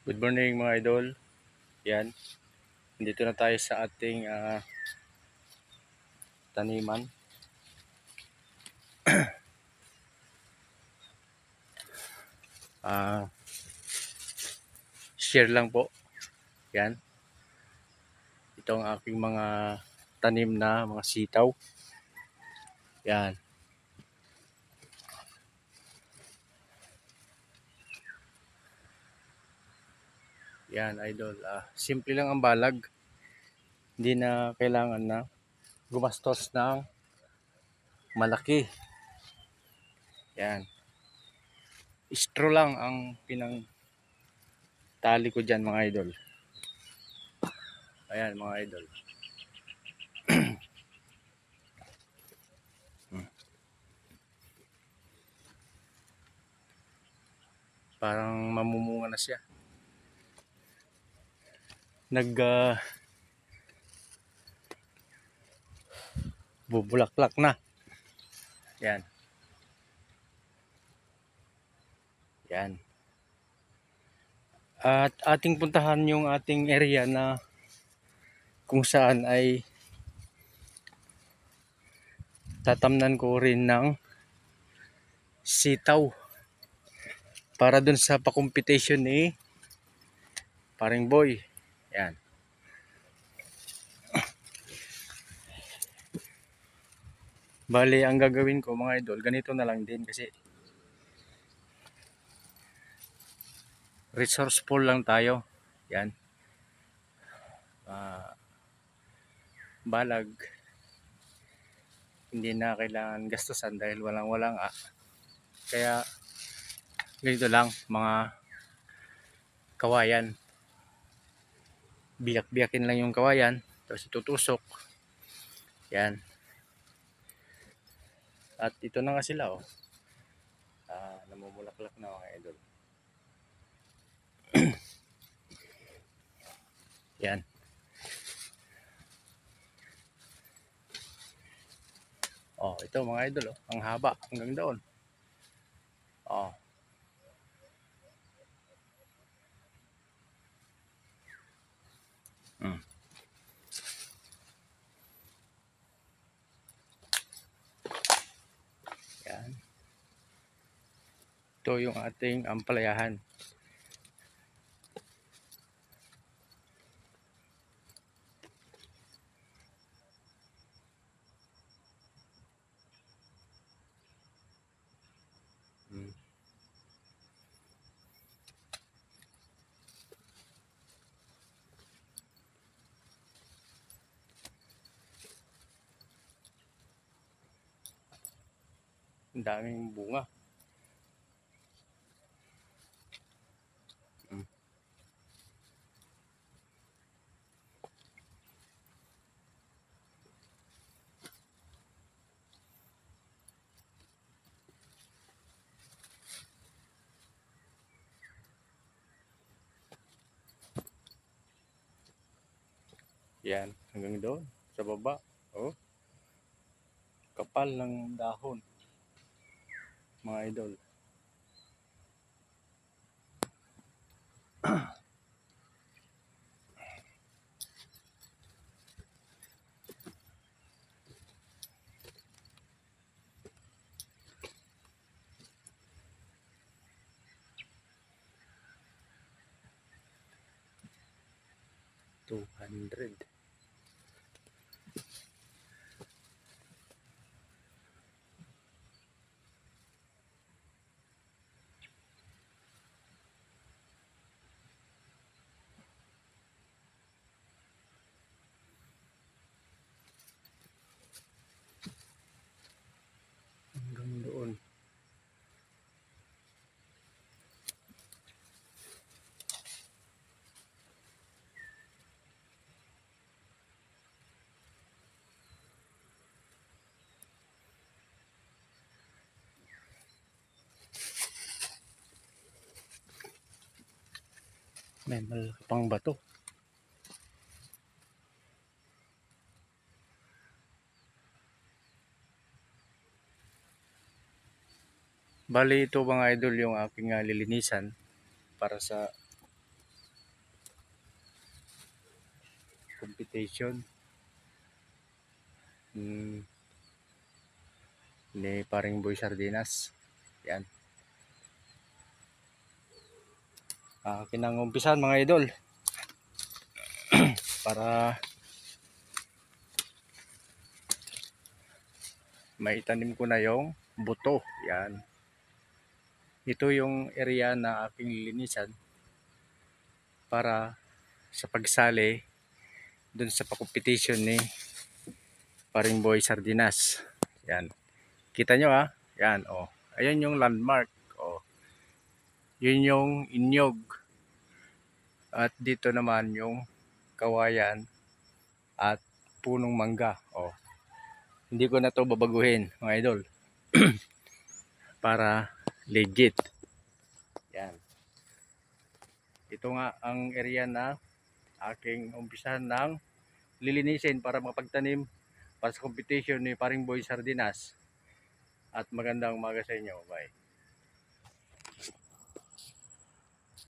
Good morning mga idol. Yan, dito na tayo sa ating taniman. Ah, Share lang po. Yan, ito ang aking mga tanim na mga sitaw. Yan, yan idol. Simple lang ang balag. Hindi na kailangan na gumastos ng malaki. Yan, straw lang ang pinang tali ko dyan mga idol. Ayan mga idol. Parang mamumunga na siya. Bubulaklak na. Yan. Yan. At ating puntahan yung ating area na kung saan ay tatamnan ko rin ng sitaw para dun sa pa-competition ni Paring Boy. Yan. Bali, ang gagawin ko mga idol, ganito na lang din kasi resourceful lang tayo. Yan. Balag. Hindi na kailangan gastusan dahil walang Kaya ganito lang, mga kawayan. Biyak-biyakin lang yung kawayan, tapos itutusok. Yan. At ito na nga sila, oh. Namumulaklak na mga idol. Yan. Oh, ito mga idol, oh. Ang haba hanggang doon. Oh. Hmm. Yan. Ito yung ating ampalayahan. Hmm. Ang daming bunga. Hmm. Yan, hanggang doon sa baba. Oh, kapal ng dahon. Mga idol. $200. Hanggang doon. May malaki pang bato. Bali ito mga idol yung aking lilinisan para sa competition ni paring Boy Sardinas. Yan. Kinangumpisan mga idol para maitanim ko na yung buto. Yan. Ito yung area na aking lilinisan para sa pagsali dun sa competition ni paring Boy Sardinas. Yan. Kita nyo ha? Yan. Oh. Ayan yung landmark. Oh. Yun yung inyog. At dito naman yung kawayan at punong mangga. Oh. Hindi ko na to babaguhin mga idol. Para legit. Yan. Ito nga ang area na aking umpisahan ng lilinisin para mapagtanim para sa competition ni paring Boy Sardinas. At magandang umaga sa inyo. Bye.